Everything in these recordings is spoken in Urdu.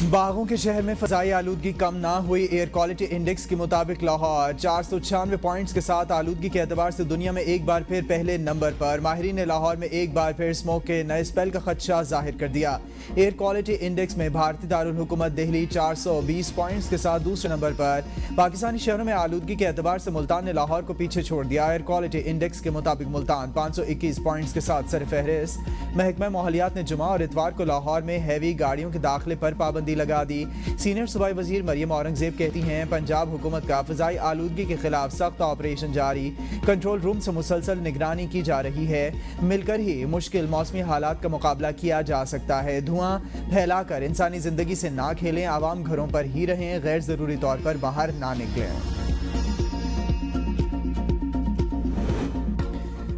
باغوں کے شہر میں فضائی آلودگی کم نہ ہوئی۔ ایئر کوالٹی انڈیکس کے مطابق لاہور 496 پوائنٹس کے ساتھ آلودگی کے اعتبار سے دنیا میں ایک بار پھر پہلے نمبر پر۔ ماہرین نے لاہور میں ایک بار پھر اسموک کے نئے اسپیل کا خدشہ ظاہر کر دیا۔ ایئر کوالٹی انڈیکس میں بھارتی دارالحکومت دہلی 420 پوائنٹس کے ساتھ دوسرے نمبر پر۔ پاکستانی شہروں میں آلودگی کے اعتبار سے ملتان نے لاہور کو پیچھے چھوڑ دیا۔ ایئر کوالٹی انڈیکس کے مطابق ملتان 521 پوائنٹس کے ساتھ سرفہرست۔ محکمہ ماحولیات نے جمعہ اور اتوار کو لاہور میں ہیوی گاڑیوں کے داخلے پر پابندی لگا دی۔ سینئر صوبائی وزیر مریم اورنگزیب کہتی ہیں پنجاب حکومت کا فضائی آلودگی کے خلاف سخت آپریشن جاری، کنٹرول روم سے مسلسل نگرانی کی جا رہی ہے۔ مل کر ہی مشکل موسمی حالات کا مقابلہ کیا جا سکتا ہے۔ دھواں پھیلا کر انسانی زندگی سے نہ کھیلیں، عوام گھروں پر ہی رہیں، غیر ضروری طور پر باہر نہ نکلیں۔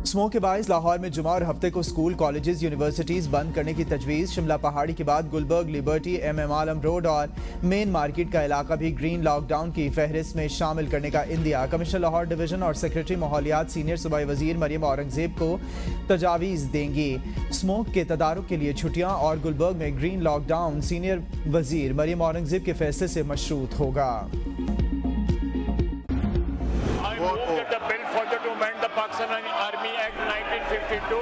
اسموک کے باعث لاہور میں جمعہ اور ہفتے کو اسکول، کالجز، یونیورسٹیز بند کرنے کی تجویز۔ شملہ پہاڑی کے بعد گلبرگ، لیبرٹی، ایم عالم روڈ اور مین مارکیٹ کا علاقہ بھی گرین لاک ڈاؤن کی فہرست میں شامل کرنے کا اندیہ۔ کمشنر لاہور ڈویژن اور سیکریٹری ماحولیات سینئر صوبائی وزیر مریم اورنگزیب کو تجاویز دیں گی۔ اسموک کے تدارک کے لیے چھٹیاں اور گلبرگ میں گرین لاک ڈاؤن سینئر وزیر مریم اورنگزیب کے فیصلے سے مشروط ہوگا۔ Pakistan Army Act 1952,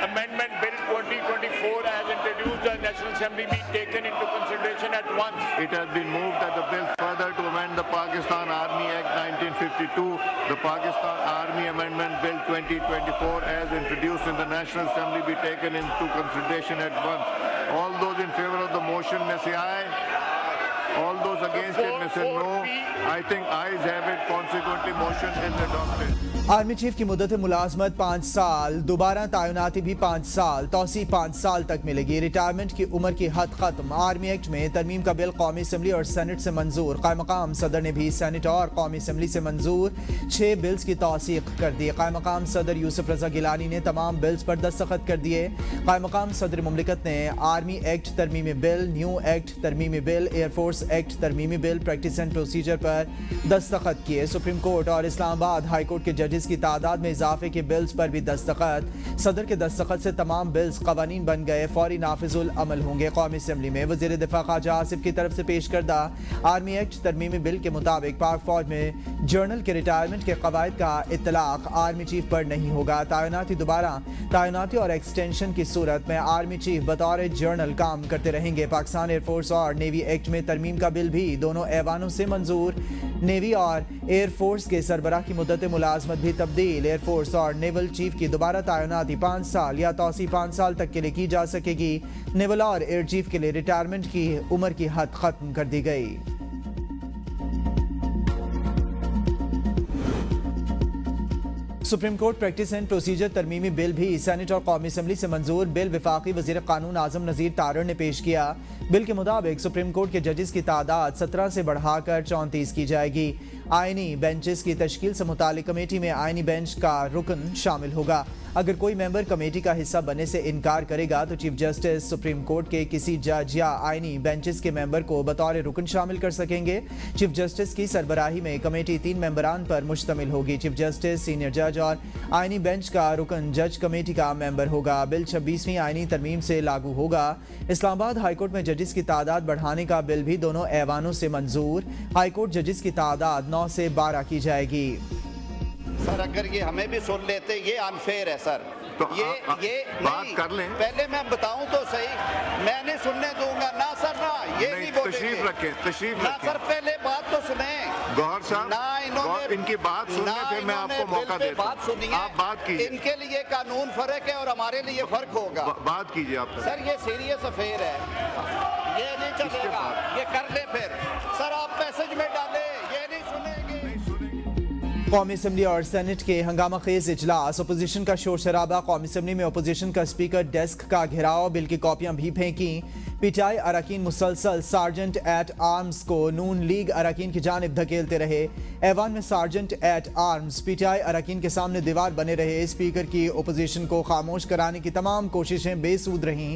Amendment Bill 2024 as introduced by the National Assembly be taken into consideration at once. It has been moved that the bill further to amend the Pakistan Army Act 1952, the Pakistan Army Amendment Bill 2024 as introduced in the National Assembly be taken into consideration at once. All those in favor of the motion may say aye. All those against it may say no. I think ayes have it. Consequently, motion is adopted. Army chief کی مدت ملازمت 5 سال، دوبارہ تعیناتی بھی 5 سال، توسیع 5 سال تک ملے گی۔ ریٹائرمنٹ کی عمر کی حد ختم۔ آرمی ایکٹ میں ترمیم کا بل قومی اسمبلی اور سینٹ سے منظور۔ قائم مقام صدر نے بھی سینٹ اور قومی اسمبلی سے منظور 6 بلز کی توثیق کر دی۔ قائم مقام صدر یوسف رضا گیلانی نے تمام بلز پر دستخط کر دیے۔ قائم مقام صدر مملکت نے آرمی ایکٹ ترمیمی بل، نیو ایکٹ ترمیمی بل، ایئر فورس ایکٹ ترمیمی بل، پریکٹس اینڈ پروسیجر پر دستخط کیے۔ سپریم کورٹ اور اسلام آباد ہائی کورٹ کے ججز کی تعداد میں اضافے کے بلز پر بھی دستخط۔ صدر کے دستخط سے تمام بلز قوانین بن گئے، فوری نافذ العمل ہوں گے۔ قومی اسمبلی میں وزیر دفاع خواجہ آصف کی طرف سے پیش کردہ آرمی ایکٹ ترمیمی بل کے مطابق پاک فوج میں جنرل کے ریٹائرمنٹ کے قواعد کا اطلاق آرمی چیف پر نہیں ہوگا۔ تعیناتی دوبارہ تعیناتی اور ایکسٹینشن کی صورت میں آرمی چیف بطور جنرل کام کرتے رہیں گے۔ پاکستان ایئر فورس اور نیوی ایکٹ میں ترمیم کا بل بھی دونوں ایوانوں سے منظور۔ نیوی اور ایئر فورس کے سربراہ کی مدت ملازمت بھی تبدیل۔ ایئر فورس اور نیول چیف کی دوبارہ تعیناتی 5 سال یا توسیع 5 سال تک کے لیے کی جا سکے گی۔ نیول اور ایئر چیف کے لیے ریٹائرمنٹ کی عمر کی حد ختم کر دی گئی۔ Supreme court practice and procedure ترمیمی بل بھی سینٹ اور قومی اسمبلی سے منظور۔ بل وفاقی وزیر قانون اعظم نذیر تارڑ نے پیش کیا۔ بل کے مطابق سپریم کورٹ کے ججز کی تعداد 17 سے بڑھا کر 34 کی جائے گی۔ آئینی بینچز کی تشکیل سے متعلق کمیٹی میں آئینی بینچ کا رکن شامل ہوگا۔ اگر کوئی ممبر کمیٹی کا حصہ بننے سے انکار کرے گا تو چیف جسٹس سپریم کورٹ کے کسی جج یا آئینی بینچز کے ممبر کو بطور رکن شامل کر سکیں گے۔ چیف جسٹس کی سربراہی میں کمیٹی 3 ممبران پر مشتمل ہوگی۔ چیف جسٹس، سینئر جج اور آئینی بینچ کا رکن جج کمیٹی کا ممبر ہوگا۔ بل 26ویں آئینی ترمیم سے لاگو ہوگا۔ اسلام آباد ہائی کورٹ میں ججز کی تعداد بڑھانے کا بل بھی دونوں ایوانوں سے منظور۔ ہائی کورٹ ججز کی تعداد 9 سے 12 کی جائے گی۔ سر اگر یہ ہمیں بھی سن لیتے یہ انفیئر ہے سر، تو یہ بات کر لیں۔ پہلے میں بتاؤں تو صحیح، میں نہیں سننے دوں گا نہ سر، نہ یہ نہیں بولیں گے۔ تشریف رکھیں، تشریف نہ رکھیں سر، پہلے بات تو سنیں گوہر صاحب، نہ انہوں نے ان کی بات سننے پھر میں آپ کو موقع دیتا ہوں۔ آپ بات کیجئے، ان کے لیے قانون فرق ہے اور ہمارے لیے فرق ہوگا۔ بات کیجئے آپ سر یہ سیریس افیئر ہے، یہ نہیں چلے گا، یہ کر لیں پھر سر، آپ میسج میں ڈالیں، یہ نہیں سنیں گے۔ قومی اسمبلی اور سینٹ کے ہنگامہ خیز اجلاس، اپوزیشن کا شور شرابہ۔ قومی اسمبلی میں اپوزیشن کا اسپیکر ڈیسک کا گھیراؤ، بل کی کاپیاں بھی پھینکیں۔ پی ٹی آئی اراکین مسلسل سارجنٹ ایٹ آرمز کو نون لیگ اراکین کی جانب دھکیلتے رہے۔ ایوان میں sergeant at arms P T I اراکین کے سامنے دیوار بنے رہے۔ اسپیکر کی اپوزیشن کو خاموش کرانے کی تمام کوششیں بے سود رہیں۔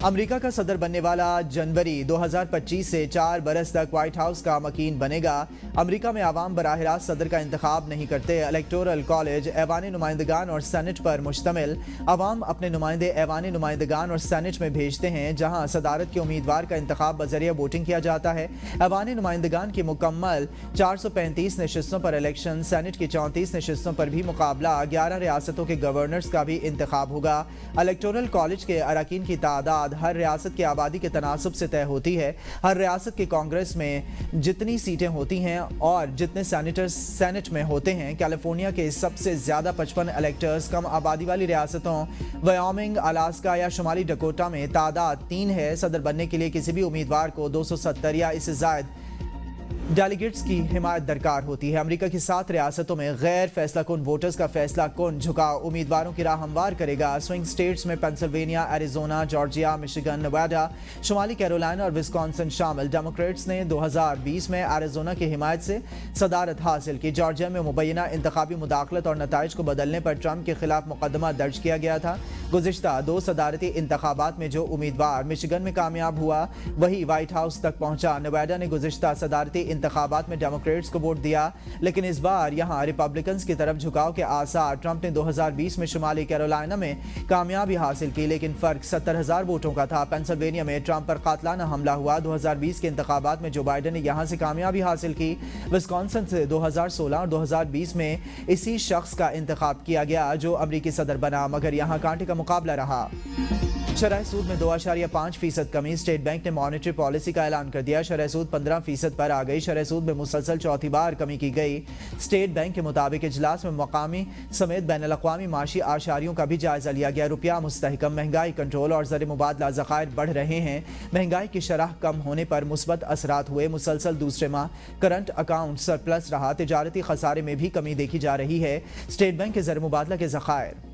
امریکہ کا صدر بننے والا جنوری 2025 سے 4 برس تک وائٹ ہاؤس کا مکین بنے گا۔ امریکہ میں عوام براہ راست صدر کا انتخاب نہیں کرتے۔ الیکٹورل کالج ایوان نمائندگان اور سینٹ پر مشتمل۔ عوام اپنے نمائندے ایوان نمائندگان اور سینٹ میں بھیجتے ہیں، جہاں صدارت کے امیدوار کا انتخاب بذریعہ ووٹنگ کیا جاتا ہے۔ ایوان نمائندگان کی مکمل 435 نشستوں پر الیکشن، سینٹ کی 34 نشستوں پر بھی مقابلہ، 11 ریاستوں کے گورنرز کا بھی انتخاب ہوگا۔ الیکٹورل کالج کے اراکین کی تعداد ہر ریاست کی آبادی کے تناسب سے طے ہوتی ہے۔ ہر ریاست کے کانگریس میں جتنی سیٹیں ہوتی ہیں اور جتنے سینیٹرز سینٹ میں ہوتے ہیں، کیلیفورنیا کے سب سے زیادہ 55 الیکٹرز، کم آبادی والی ریاستوں ویومنگ، الاسکا یا شمالی ڈکوٹا میں تعداد 3 ہے۔ صدر بننے کے لیے کسی بھی امیدوار کو 270 یا اس سے زائد ڈیلیگیٹس کی حمایت درکار ہوتی ہے۔ امریکہ کی 7 ریاستوں میں غیر فیصلہ کن ووٹرز کا فیصلہ کن جھکاؤ امیدواروں کی راہ ہموار کرے گا۔ سوئنگ سٹیٹس میں Pennsylvania, Arizona, Georgia, Michigan, Nevada, شمالی کیرولائنا اور وسکانسن شامل۔ ڈیموکریٹس نے 2020 میں ایریزونا کی حمایت سے صدارت حاصل کی۔ جارجیا میں مبینہ انتخابی مداخلت اور نتائج کو بدلنے پر ٹرمپ کے خلاف مقدمہ درج کیا گیا تھا۔ گزشتہ 2 صدارتی انتخابات میں جو امیدوار مشیگن میں کامیاب ہوا وہی وائٹ ہاؤس تک پہنچا۔ نیواڈا نے گزشتہ صدارتی انتخابات میں ڈیموکریٹس کو ووٹ دیا، لیکن اس بار یہاں ریپبلکنز کی طرف جھکاؤ کے آثار۔ ٹرمپ نے 2020 میں شمالی کیرولائنا میں کامیابی حاصل کی، لیکن فرق 70,000 ووٹوں کا تھا۔ پینسلوینیا میں ٹرمپ پر قاتلانہ حملہ ہوا۔ 2020 کے انتخابات میں جو بائیڈن نے یہاں سے کامیابی حاصل کی۔ وسکانسن سے 2016 اور 2020 میں اسی شخص کا انتخاب کیا گیا جو امریکی صدر بنا، مگر یہاں کانٹے کا مقابلہ رہا۔ شرح سود میں 2.5% کمی۔ اسٹیٹ بینک نے مانیٹری پالیسی کا اعلان کر دیا۔ شرح سود 15% پر آ گئی۔ شرح سود میں مسلسل چوتھی بار کمی کی گئی۔ اسٹیٹ بینک کے مطابق اجلاس میں مقامی سمیت بین الاقوامی معاشی اعشاریوں کا بھی جائزہ لیا گیا۔ روپیہ مستحکم، مہنگائی کنٹرول اور زر مبادلہ ذخائر بڑھ رہے ہیں۔ مہنگائی کی شرح کم ہونے پر مثبت اثرات ہوئے۔ مسلسل دوسرے ماہ کرنٹ اکاؤنٹ سرپلس رہا۔ تجارتی خسارے میں بھی کمی دیکھی جا رہی ہے۔ اسٹیٹ بینک کے زر مبادلہ کے ذخائر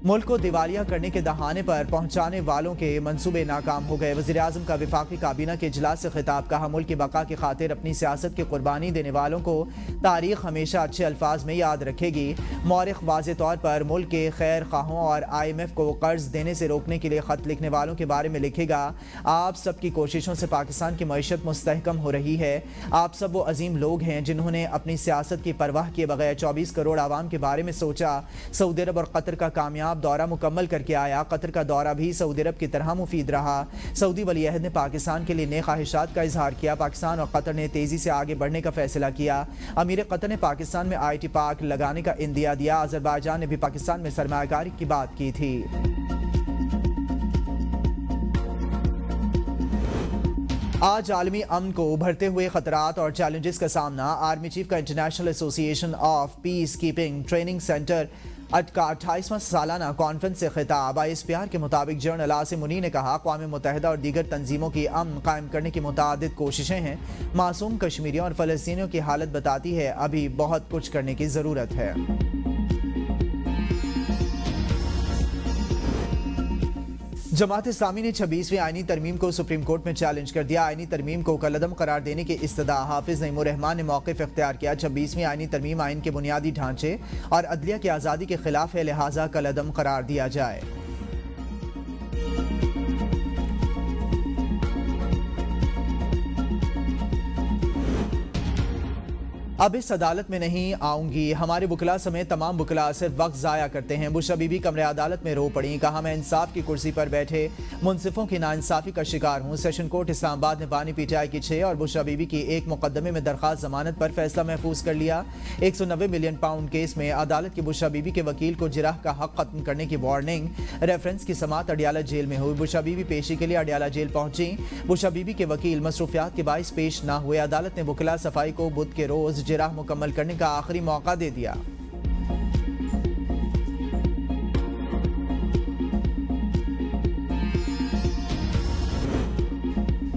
ملک کو دیوالیہ کرنے کے دہانے پر پہنچانے والوں کے منصوبے ناکام ہو گئے۔ وزیراعظم کا وفاقی کابینہ کے اجلاس سے خطاب۔ کہا ملک کی بقا کی خاطر اپنی سیاست کی قربانی دینے والوں کو تاریخ ہمیشہ اچھے الفاظ میں یاد رکھے گی۔ مورخ واضح طور پر ملک کے خیر خواہوں اور IMF کو قرض دینے سے روکنے کے لیے خط لکھنے والوں کے بارے میں لکھے گا۔ آپ سب کی کوششوں سے پاکستان کی معیشت مستحکم ہو رہی ہے۔ آپ سب وہ عظیم لوگ ہیں جنہوں نے اپنی سیاست کی پرواہ کیے بغیر 24 کروڑ عوام کے بارے میں سوچا۔ سعودی عرب اور قطر کا کامیاب دورہ مکمل کر کے آیا۔ قطر کا دورہ بھی سعودی عرب کی طرح مفید رہا۔ سعودی ولی عہد نے پاکستان کے لیے نیک خواہشات کا اظہار کیا۔ پاکستان اور قطر نے تیزی سے آگے بڑھنے کا فیصلہ کیا۔ امیر قطر نے پاکستان میں IT پارک لگانے کا عندیہ دیا۔ آذربائیجان نے بھی پاکستان میں سرمایہ کاری کی بات کی تھی۔ آج عالمی امن کو ابھرتے ہوئے خطرات اور چیلنجز کا سامنا۔ آرمی چیف کا انٹرنیشنل ایسوسی ایشن of peace keeping training centre کا 28واں سالانہ کانفرنس سے خطاب۔ ISPR کے مطابق جنرل عاصم منی نے کہا اقوام متحدہ اور دیگر تنظیموں کی امن قائم کرنے کی متعدد کوششیں ہیں۔ معصوم کشمیریوں اور فلسطینیوں کی حالت بتاتی ہے ابھی بہت کچھ کرنے کی ضرورت ہے۔ جماعت اسلامی نے 26ویں آئینی ترمیم کو سپریم کورٹ میں چیلنج کر دیا۔ آئینی ترمیم کو کالعدم قرار دینے کی استدعا۔ حافظ نعیم الرحمان نے موقف اختیار کیا۔ 26ویں آئینی ترمیم آئین کے بنیادی ڈھانچے اور عدلیہ کی آزادی کے خلاف ہے، لہٰذا کالعدم قرار دیا جائے۔ اب اس عدالت میں نہیں آؤں گی۔ ہمارے وکلاء سمیت تمام وکلاء صرف وقت ضائع کرتے ہیں۔ بشرا بی بی کمرے عدالت میں رو پڑیں۔ کہا میں انصاف کی کرسی پر بیٹھے منصفوں کی ناانصافی کا شکار ہوں۔ سیشن کورٹ اسلام آباد نے بانی PTI کی 6 اور بشرا بی بی کی ایک مقدمے میں درخواست ضمانت پر فیصلہ محفوظ کر لیا۔ 190 ملین پاؤنڈ کیس میں عدالت کی بشرا بی بی کے وکیل کو جرح کا حق ختم کرنے کی وارننگ۔ ریفرنس کی سماعت اڈیالہ جیل میں ہوئی۔ بشرا بی بی پیشی کے لیے اڈیالہ جیل پہنچی۔ بشرا بی بی کے وکیل مصروفیات کے باعث پیش نہ ہوئے۔ عدالت نے وکلاء صفائی کو بدھ کے روز جرح مکمل کرنے کا آخری موقع دے دیا۔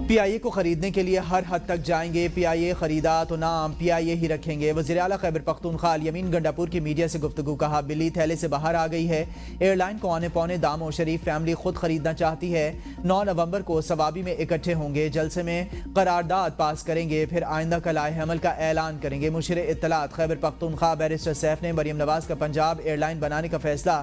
PIA کو خریدنے کے لیے ہر حد تک جائیں گے۔ PIA خریدا تو نام PIA ہی رکھیں گے۔ وزیر اعلیٰ خیبر پختونخوا الیمین گنڈاپور کی میڈیا سے گفتگو۔ کہا بلی تھیلے سے باہر آ گئی ہے۔ ایئر لائن کو آنے پونے دام و شریف فیملی خود خریدنا چاہتی ہے۔ 9 نومبر کو ثوابی میں اکٹھے ہوں گے۔ جلسے میں قرارداد پاس کریں گے، پھر آئندہ کا لائحہ عمل کا اعلان کریں گے۔ مشیر اطلاعات خیبر پختونخوا بیرسٹر سیف نے مریم نواز کا پنجاب ایئر لائن بنانے کا فیصلہ